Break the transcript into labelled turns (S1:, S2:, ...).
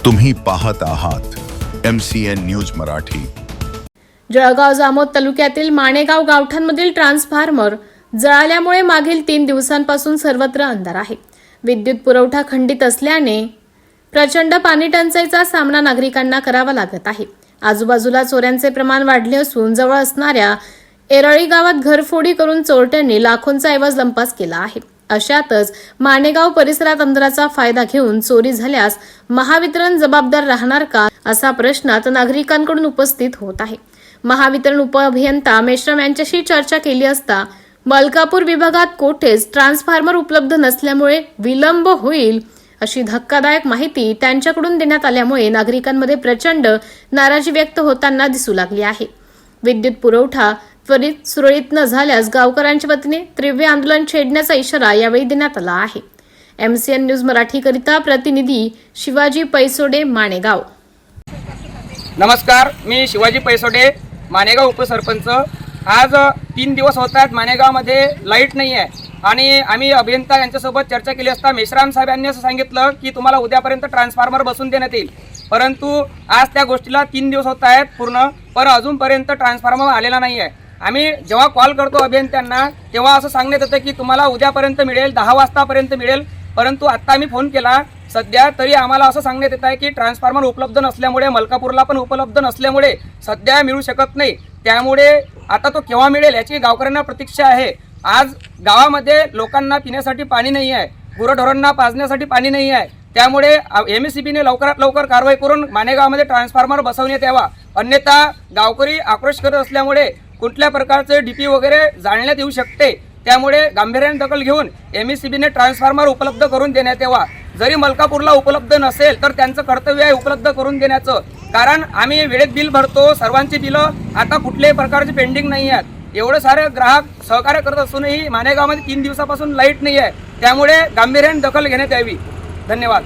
S1: तुम्ही पाहत आहात MCN न्यूज मराठी।
S2: जळगाव जामोद तालुक्यातील माणेगाव गावठाणमधील ट्रान्सफॉर्मर जळाल्यामुळे मागील 3 दिवसांपासून सर्वत्र अंधार आहे। विद्युत पुरवठा खंडित असल्याने प्रचंड पाणी टंचाईचा सामना नागरिकांना करावा लागत आहे। आजूबाजूला चोऱ्यांचे प्रमाण वाढले असून जवळ असणाऱ्या एरळी गावात घरफोडी करून चोरट्यांनी लाखोंचा ऐवज लंपास केला आहे। अशातच माणेगाव परिसरात अंधाराचा फायदा घेऊन चोरी झाल्यास महावितरण जबाबदार राहणार का असा प्रश्न आता नागरिकांकडून उपस्थित होत आहे। महावितरण उपअभियंता मेश्राम यांच्याशी चर्चा केली असता मलकापूर विभागात कोठेच ट्रान्सफॉर्मर उपलब्ध नसल्यामुळे विलंब होईल अशी धक्कादायक माहिती त्यांच्याकडून देण्यात आल्यामुळे नागरिकांमध्ये प्रचंड नाराजी व्यक्त होताना दिसू लागली आहे। विद्युत पुरवठा त्वरित सुरळीत न झाल्यास गावकऱ्यांच्या वतीने तीव्र आंदोलन छेडण्याचा इशारा यावेळी देण्यात आला आहे। MCN न्यूज मराठी करिता प्रतिनिधी शिवाजी पैसोडे, माणेगाव।
S3: नमस्कार, मी शिवाजी पैसोडे, माणेगाव उपसरपंच। आज 3 दिवस होतात माणेगावमध्ये लाईट नाही आहे आणि आम्ही अभियंता यांच्यासोबत चर्चा केली असता मेश्राम साहेब यांनी असं सांगितलं की तुम्हाला उद्यापर्यंत ट्रान्सफॉर्मर बसून देण्यात येईल, परंतु आज त्या गोष्टीला 3 दिवस होत आहेत पूर्ण, पण अजूनपर्यंत ट्रान्सफॉर्मर आलेला नाही आहे। आम्ही जेव्हा कॉल करतो अभियंत्यांना तेव्हा असं सांगण्यात येतं की तुम्हाला उद्यापर्यंत मिळेल, 10 वाजतापर्यंत मिळेल, परंतु आत्ता आम्ही फोन केला सध्या तरी आम्हाला असं सांगण्यात येत आहे की ट्रान्सफॉर्मर उपलब्ध नसल्यामुळे, मलकापूरला पण उपलब्ध नसल्यामुळे सध्या मिळू शकत नाही। त्यामुळे आता तो केव्हा मिळेल याची गावकऱ्यांना प्रतीक्षा आहे। आज गावामध्ये लोकांना पिण्यासाठी पाणी नाही आहे, गुरढोरांना पाजण्यासाठी पाणी नाही आहे, त्यामुळे MSEBने लवकरात लवकर कारवाई करून माणेगावमध्ये ट्रान्सफॉर्मर बसवण्यात यावा, अन्यथा गावकरी आक्रोश करत असल्यामुळे कुठल्या प्रकारचे DP वगैरे जाळण्यात येऊ शकते। त्यामुळे गांभीर्याने दखल घेऊन MSEBने ट्रान्सफॉर्मर उपलब्ध करून देण्यात यावा। जरी मलकापूरला उपलब्ध नसेल तर त्यांचं कर्तव्य आहे उपलब्ध करून देण्याचं, कारण आम्ही वेळेत बिल भरतो, सर्वांची बिलं आता कुठल्याही प्रकारची पेंडिंग नाही आहेत। एवढे सारे ग्राहक सहकार्य करत असूनही माणेगावमध्ये 3 दिवसापासून लाईट नाही आहे, त्यामुळे गांभीर्याने दखल घेण्यात यावी। धन्यवाद।